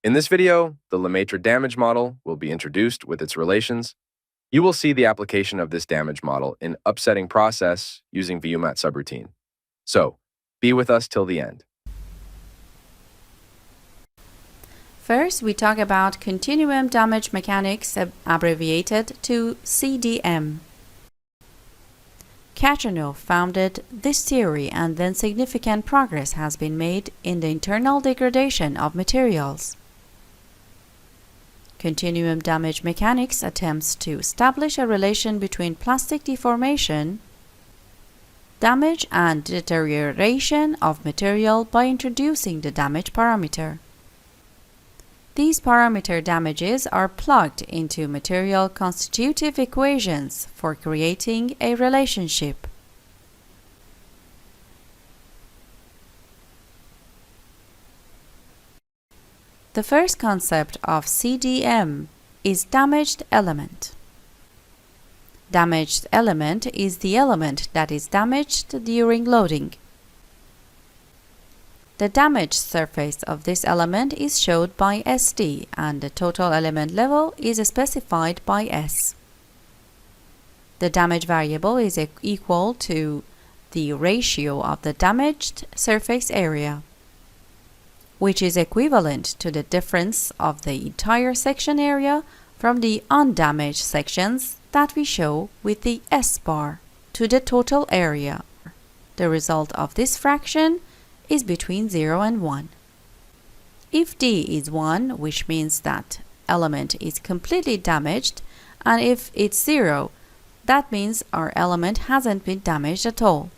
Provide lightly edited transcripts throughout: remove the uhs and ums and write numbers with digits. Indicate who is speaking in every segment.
Speaker 1: In this video, the Lemaitre damage model will be introduced with its relations. You will see the application of this damage model in upsetting process using VUMAT subroutine. So, be with us till the end.
Speaker 2: First, we talk about continuum damage mechanics, abbreviated to CDM. Cacheneau founded this theory, and then significant progress has been made in the internal degradation of materials. Continuum damage mechanics attempts to establish a relation between plastic deformation, damage, and deterioration of material by introducing the damage parameter. These parameter damages are plugged into material constitutive equations for creating a relationship. The first concept of CDM is damaged element. Damaged element is the element that is damaged during loading. The damaged surface of this element is shown by SD, and the total element level is specified by S. The damage variable is equal to the ratio of the damaged surface area, which is equivalent to the difference of the entire section area from the undamaged sections that we show with the S bar to the total area. The result of this fraction is between 0 and 1. If D is 1, which means that element is completely damaged, and if it's 0, that means our element hasn't been damaged at all.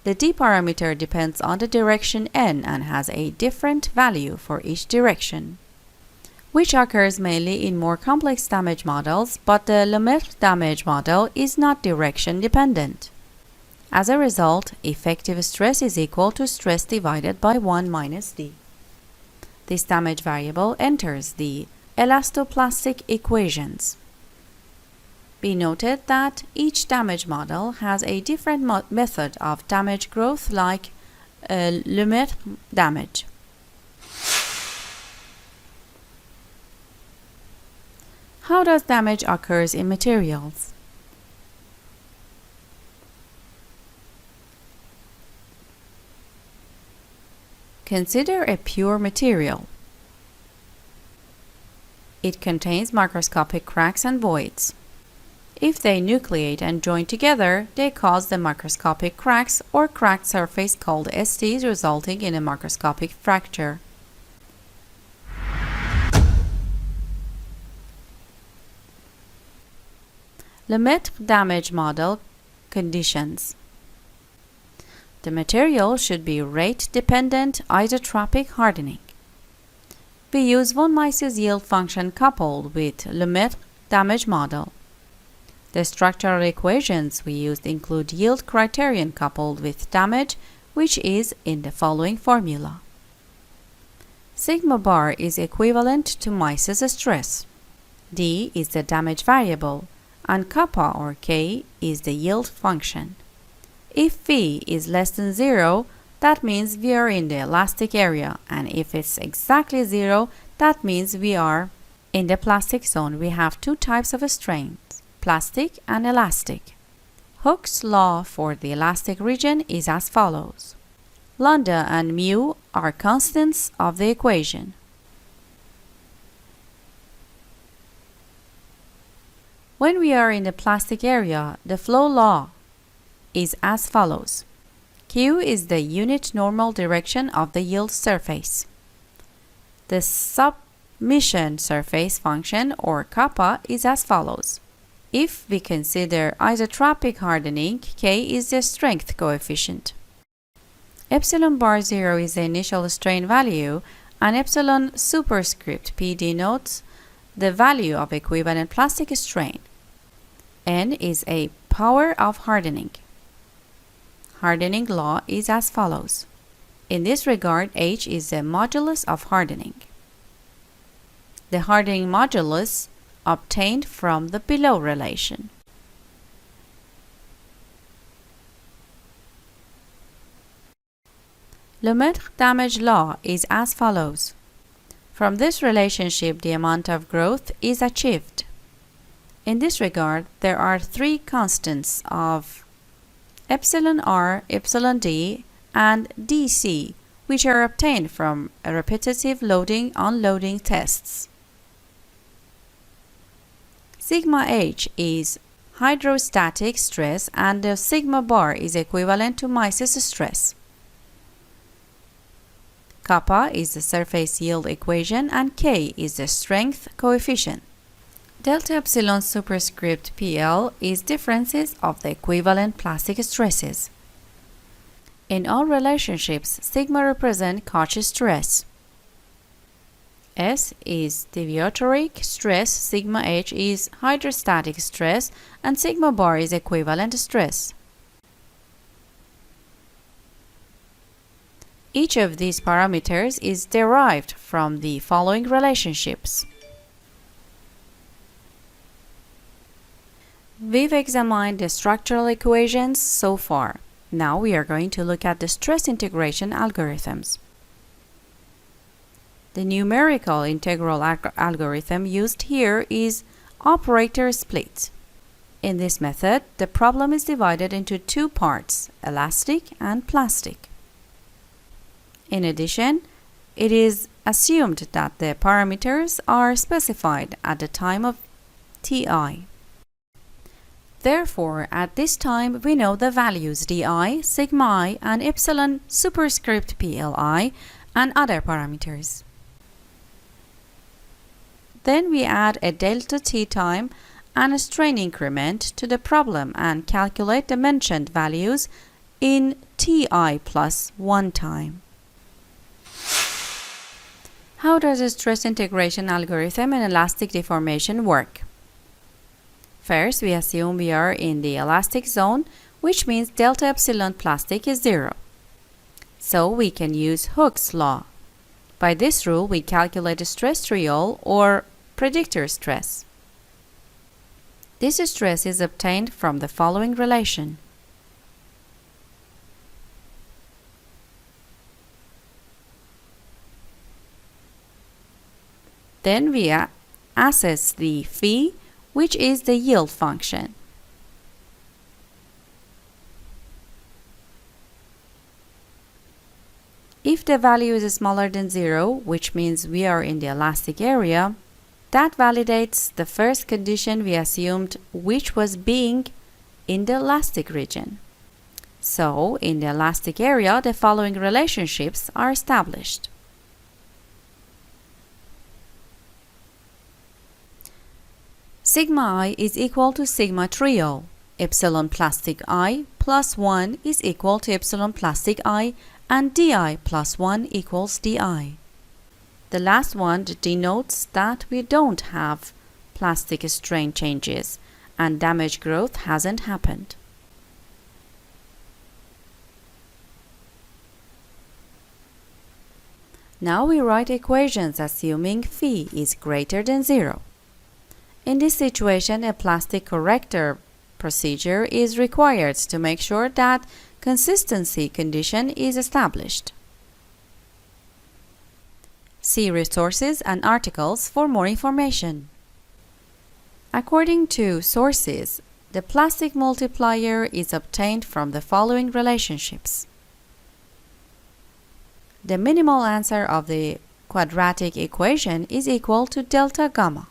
Speaker 2: The D parameter depends on the direction N and has a different value for each direction, which occurs mainly in more complex damage models, but the Lemaitre damage model is not direction dependent. As a result, effective stress is equal to stress divided by 1 minus D. This damage variable enters the elastoplastic equations. Be noted that each damage model has a different method of damage growth, like Lemaitre damage. How does damage occurs in materials? Consider a pure material. It contains microscopic cracks and voids. If they nucleate and join together, they cause the microscopic cracks or cracked surface called STs, resulting in a microscopic fracture. Lemaitre damage model conditions. The material should be rate-dependent isotropic hardening. We use von Mises yield function coupled with Lemaitre damage model. The structural equations we used include yield criterion coupled with damage, which is in the following formula. Sigma bar is equivalent to Mises stress. D is the damage variable, and kappa or K is the yield function. If V is less than 0, that means we are in the elastic area, and if it's exactly 0, that means we are in the plastic zone. We have two types of strains, plastic and elastic. Hooke's law for the elastic region is as follows. Lambda and mu are constants of the equation. When we are in the plastic area, the flow law is as follows. Q is the unit normal direction of the yield surface. The submission surface function, or kappa, is as follows. If we consider isotropic hardening, K is the strength coefficient. Epsilon bar 0 is the initial strain value, and epsilon superscript P denotes the value of equivalent plastic strain. N is a power of hardening. Hardening law is as follows. In this regard, H is the modulus of hardening. The hardening modulus obtained from the below relation. Lemaitre damage law is as follows. From this relationship, the amount of growth is achieved. In this regard, there are three constants of epsilon r, epsilon d, and dc, which are obtained from repetitive loading-unloading tests. Sigma h is hydrostatic stress and the sigma bar is equivalent to Mises stress. Kappa is the surface yield equation and K is the strength coefficient. Delta epsilon superscript PL is differences of the equivalent plastic stresses. In all relationships, sigma represents Cauchy stress. S is deviatoric stress, sigma h is hydrostatic stress, and sigma bar is equivalent stress. Each of these parameters is derived from the following relationships. We've examined the structural equations so far. Now we are going to look at the stress integration algorithms. The numerical integral algorithm used here is operator split. In this method, the problem is divided into two parts, elastic and plastic. In addition, it is assumed that the parameters are specified at the time of Ti. Therefore, at this time, we know the values di, sigma I, and epsilon superscript pli, and other parameters. Then we add a delta t time and a strain increment to the problem and calculate the mentioned values in Ti plus 1 time. How does the stress integration algorithm and elastic deformation work? First, we assume we are in the elastic zone, which means delta epsilon plastic is 0. So we can use Hooke's law. By this rule, we calculate the stress triol or predictor stress. This stress is obtained from the following relation. Then we assess the phi, which is the yield function. If the value is smaller than 0, which means we are in the elastic area, that validates the first condition we assumed, which was being in the elastic region. So, in the elastic area, the following relationships are established. Sigma I is equal to sigma triol. Epsilon plastic I plus 1 is equal to epsilon plastic I, and di plus 1 equals di. The last one denotes that we don't have plastic strain changes and damage growth hasn't happened. Now we write equations assuming phi is greater than 0. In this situation, a plastic corrector procedure is required to make sure that consistency condition is established. See resources and articles for more information. According to sources, the plastic multiplier is obtained from the following relationships. The minimal answer of the quadratic equation is equal to delta gamma.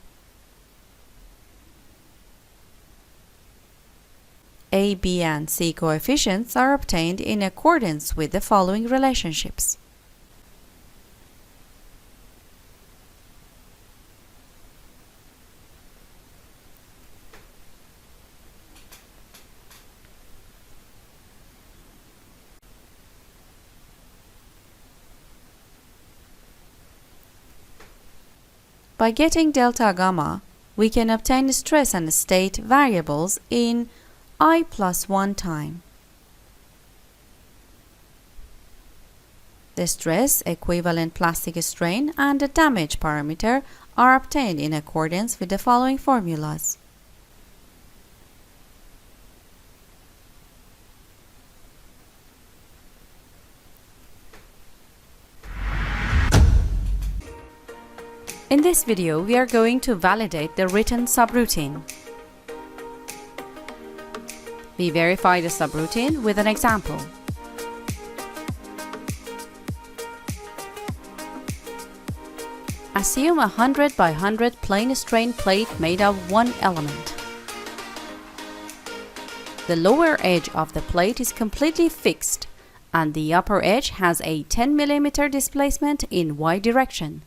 Speaker 2: A, B, and C coefficients are obtained in accordance with the following relationships. By getting delta gamma, we can obtain stress and state variables in I plus 1 time. The stress, equivalent plastic strain, and the damage parameter are obtained in accordance with the following formulas. In this video, we are going to validate the written subroutine. We verify the subroutine with an example. Assume a 100 by 100 plane strain plate made of one element. The lower edge of the plate is completely fixed, and the upper edge has a 10 mm displacement in Y direction.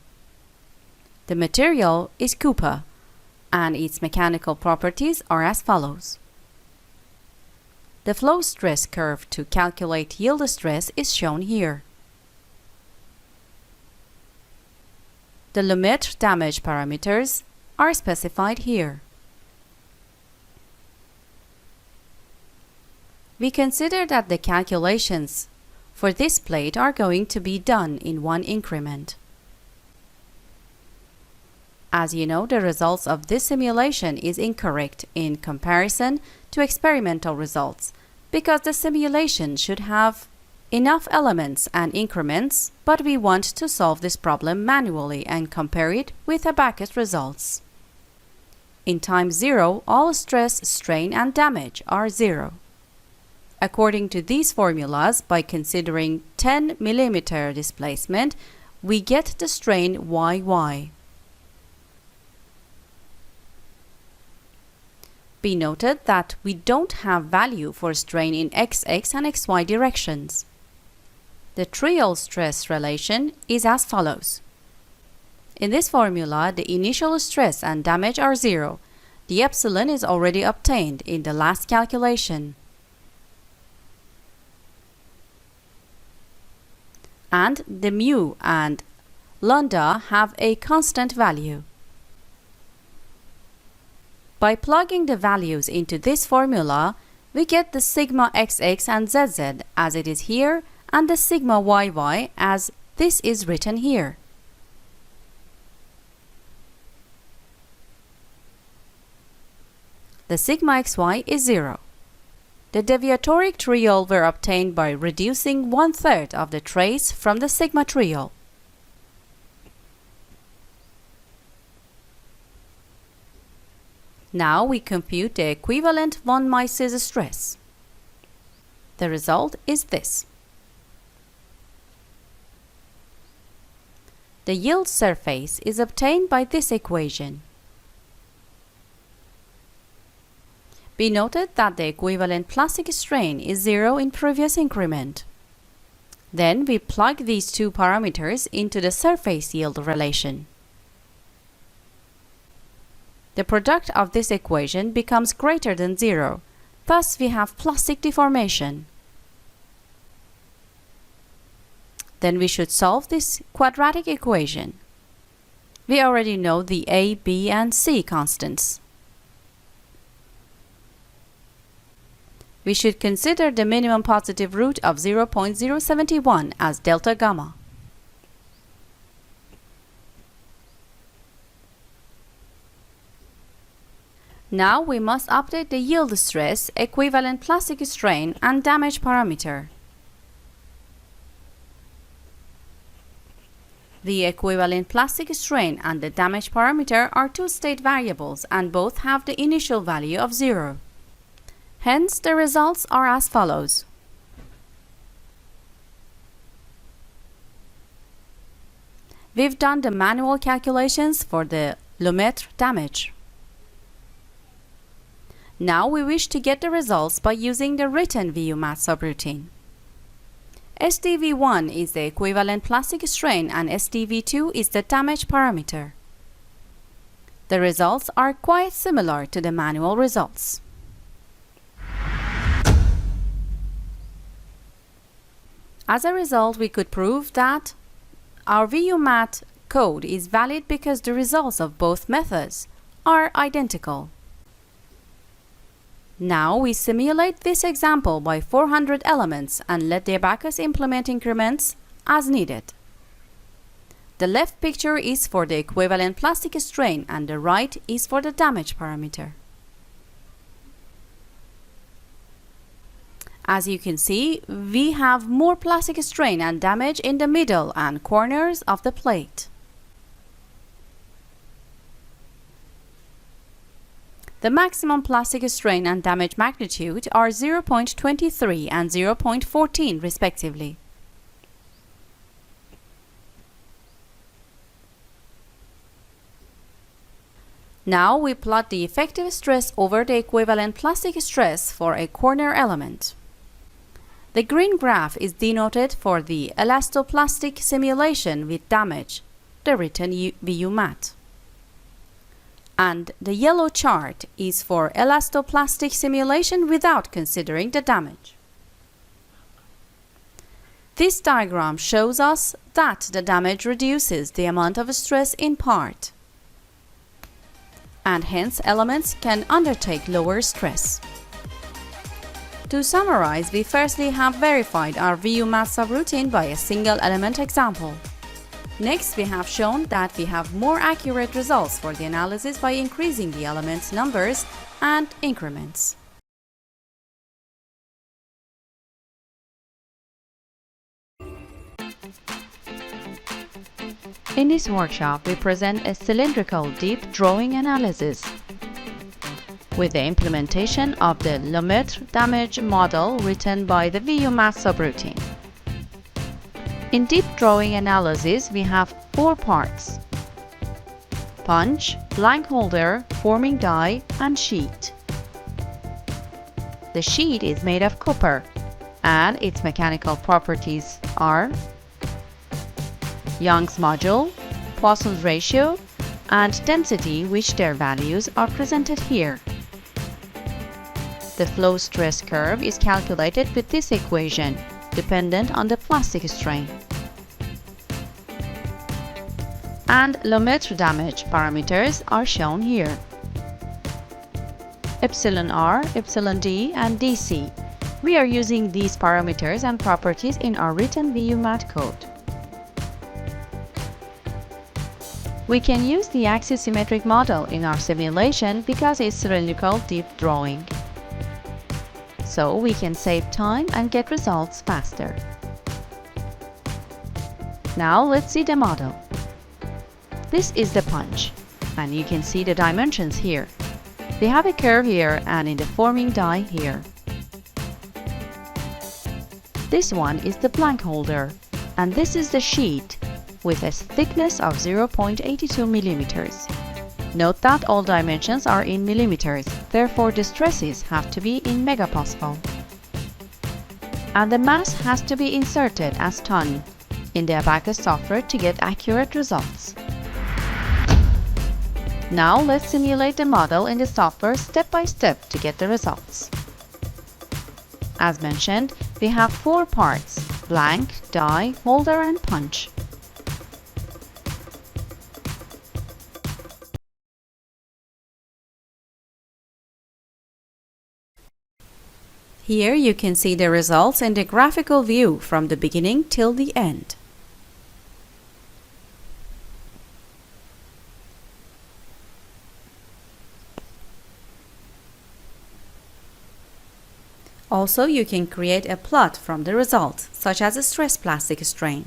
Speaker 2: The material is copper, and its mechanical properties are as follows. The flow stress curve to calculate yield stress is shown here. The Lemaitre Damage parameters are specified here. We consider that the calculations for this plate are going to be done in one increment. As you know, the results of this simulation is incorrect in comparison to experimental results because the simulation should have enough elements and increments, but we want to solve this problem manually and compare it with Abaqus results. In time 0, all stress, strain, and damage are 0. According to these formulas, by considering 10 mm displacement, we get the strain YY. Be noted that we don't have value for strain in XX and XY directions. The trial stress relation is as follows. In this formula, the initial stress and damage are 0. The epsilon is already obtained in the last calculation. And the mu and lambda have a constant value. By plugging the values into this formula, we get the sigma XX and ZZ as it is here and the sigma YY as this is written here. The sigma XY is 0. The deviatoric triol were obtained by reducing 1/3 of the trace from the sigma triol. Now we compute the equivalent von Mises stress. The result is this. The yield surface is obtained by this equation. Be noted that the equivalent plastic strain is 0 in previous increment. Then we plug these two parameters into the surface yield relation. The product of this equation becomes greater than 0. Thus, we have plastic deformation. Then we should solve this quadratic equation. We already know the A, B, and C constants. We should consider the minimum positive root of 0.071 as delta gamma. Now we must update the yield stress, equivalent plastic strain, and damage parameter. The equivalent plastic strain and the damage parameter are two state variables and both have the initial value of 0. Hence, the results are as follows. We've done the manual calculations for the Lemaitre damage. Now we wish to get the results by using the written VUMAT subroutine. SDV1 is the equivalent plastic strain and SDV2 is the damage parameter. The results are quite similar to the manual results. As a result, we could prove that our VUMAT code is valid because the results of both methods are identical. Now we simulate this example by 400 elements and let the Abaqus implement increments as needed. The left picture is for the equivalent plastic strain and the right is for the damage parameter. As you can see, we have more plastic strain and damage in the middle and corners of the plate. The maximum plastic strain and damage magnitude are 0.23 and 0.14 respectively. Now we plot the effective stress over the equivalent plastic stress for a corner element. The green graph is denoted for the elastoplastic simulation with damage, the written VUMAT. And the yellow chart is for elastoplastic simulation without considering the damage. This diagram shows us that the damage reduces the amount of stress in part, and hence elements can undertake lower stress. To summarize, we firstly have verified our VUMAT subroutine by a single element example. Next, we have shown that we have more accurate results for the analysis by increasing the elements' numbers and increments. In this workshop, we present a cylindrical deep drawing analysis with the implementation of the Lemaitre Damage model written by the VUMAT subroutine. In deep drawing analysis, we have 4 parts: punch, blank holder, forming die, and sheet. The sheet is made of copper, and its mechanical properties are Young's module, Poisson's ratio, and density, which their values are presented here. The flow stress curve is calculated with this equation, dependent on the plastic strain. And Lemaitre damage parameters are shown here: epsilon r, epsilon d, and dc. We are using these parameters and properties in our written VUMAT code. We can use the axisymmetric model in our simulation because it's cylindrical deep drawing. So we can save time and get results faster. Now let's see the model. This is the punch, and you can see the dimensions here. We have a curve here and in the forming die here. This one is the blank holder, and this is the sheet with a thickness of 0.82 millimeters. Note that all dimensions are in millimeters, therefore the stresses have to be in megapascal. And the mass has to be inserted as ton in the Abaqus software to get accurate results. Now let's simulate the model in the software step by step to get the results. As mentioned, we have 4 parts: blank, die, holder, and punch. Here you can see the results in the graphical view from the beginning till the end. Also, you can create a plot from the result, such as a stress plastic strain.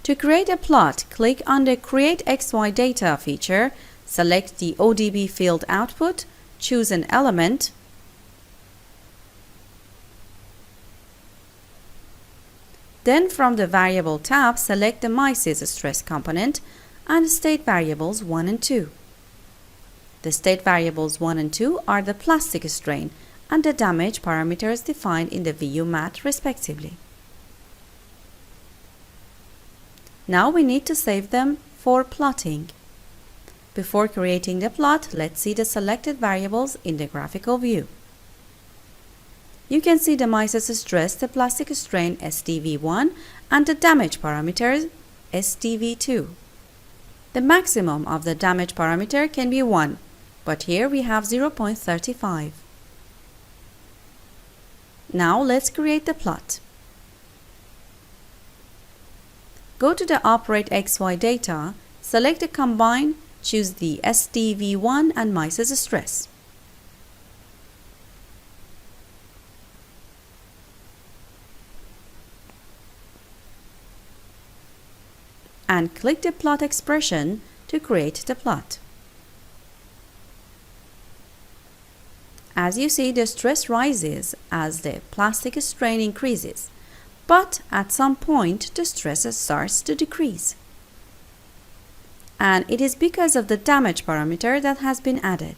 Speaker 2: To create a plot, click on the Create XY Data feature, select the ODB field output, choose an element, then from the Variable tab, select the MySys stress component and state variables 1 and 2. The state variables 1 and 2 are the plastic strain and the damage parameters defined in the VUMAT respectively. Now we need to save them for plotting. Before creating the plot, let's see the selected variables in the graphical view. You can see the MySys stress, the plastic strain STV1 and the damage parameters STV2. The maximum of the damage parameter can be 1, but here we have 0.35. Now let's create the plot. Go to the Operate XY Data, select the Combine, choose the STV1 and MySys stress. And click the plot expression to to create the plot. As you see, the stress rises as the plastic strain increases, but at some point the stress starts to decrease. And it is because of the damage parameter that has been added.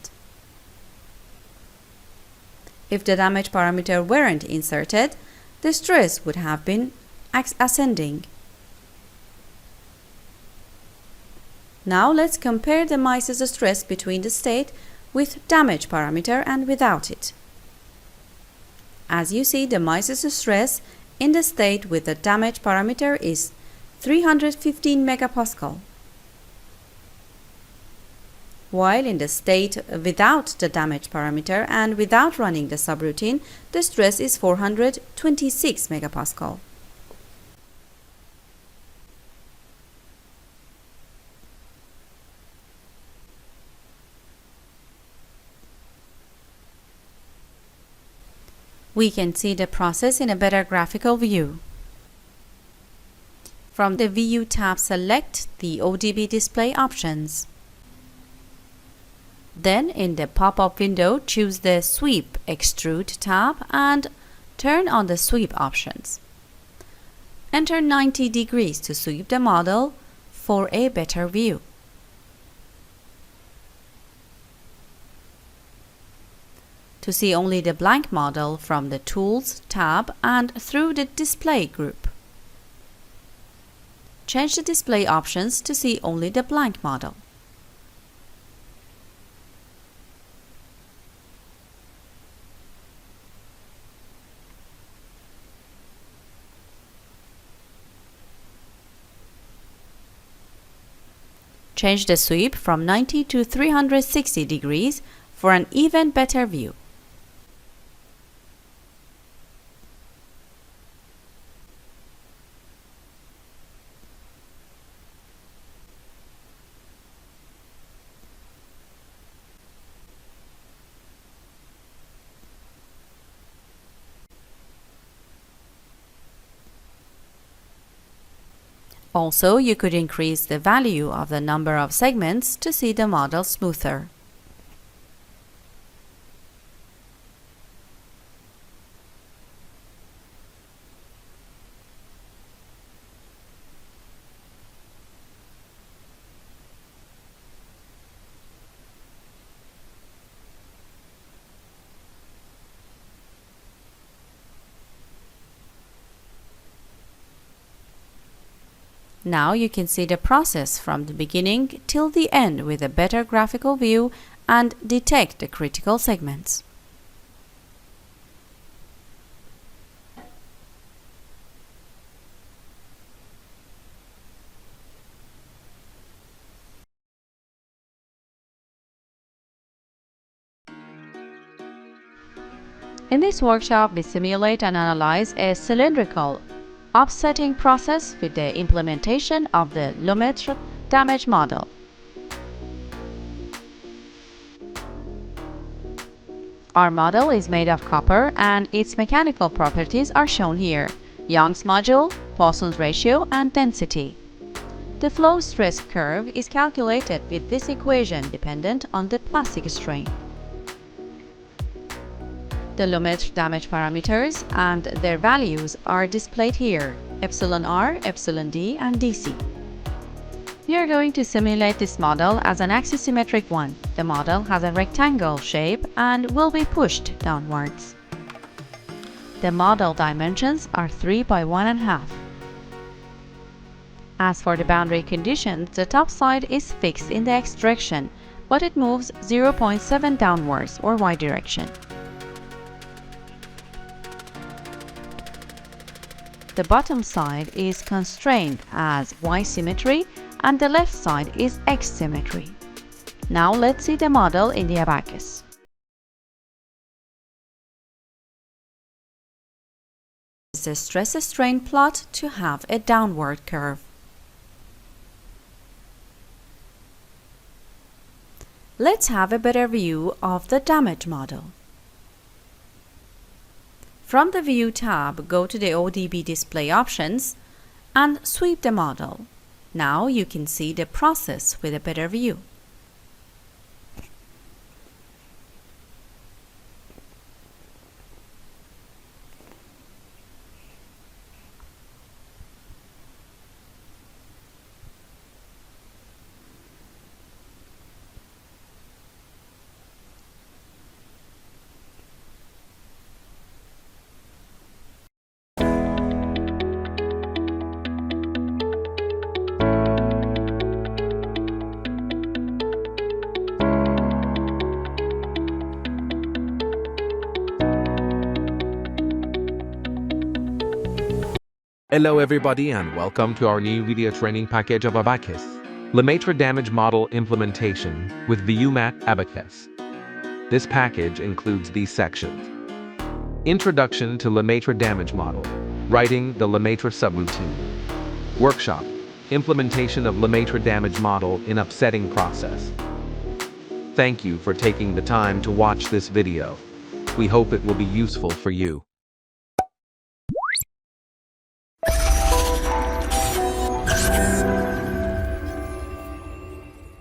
Speaker 2: If the damage parameter weren't inserted, the stress would have been ascending. Now let's compare the mice's stress between the state with damage parameter and without it. As you see, the mice's stress in the state with the damage parameter is 315 megapascal, while in the state without the damage parameter and without running the subroutine, the stress is 426 megapascal. We can see the process in a better graphical view. From the View tab, select the ODB display options. Then in the pop-up window, choose the Sweep Extrude tab and turn on the sweep options. Enter 90 degrees to sweep the model for a better view. To see only the blank model, from the Tools tab and through the Display group. Change the display options to see only the blank model. Change the sweep from 90 to 360 degrees for an even better view. Also, you could increase the value of the number of segments to see the model smoother. Now you can see the process from the beginning till the end with a better graphical view and detect the critical segments. In this workshop, we simulate and analyze a cylindrical offsetting process with the implementation of the Lemaitre Damage model. Our model is made of copper and its mechanical properties are shown here: Young's module, Poisson's ratio, and density. The flow stress curve is calculated with this equation dependent on the plastic strain. The Lemaitre damage parameters and their values are displayed here: epsilon r, epsilon d, and dc. We are going to simulate this model as an axisymmetric one. The model has a rectangle shape and will be pushed downwards. The model dimensions are 3 by 1.5. As for the boundary conditions, the top side is fixed in the x direction, but it moves 0.7 downwards or y direction. The bottom side is constrained as y symmetry and the left side is x symmetry. Now let's see the model in the Abaqus. The stress-strain plot to have a downward curve. Let's have a better view of the damage model. From the View tab, go to the ODB display options and sweep the model. Now you can see the process with a better view.
Speaker 3: Hello everybody and welcome to our new video training package of Abaqus, Lemaitre Damage Model Implementation with VUMAT Abaqus. This package includes these sections: Introduction to Lemaitre Damage Model, writing the Lemaitre subroutine. Workshop, implementation of Lemaitre Damage Model in upsetting process. Thank you for taking the time to watch this video. We hope it will be useful for you.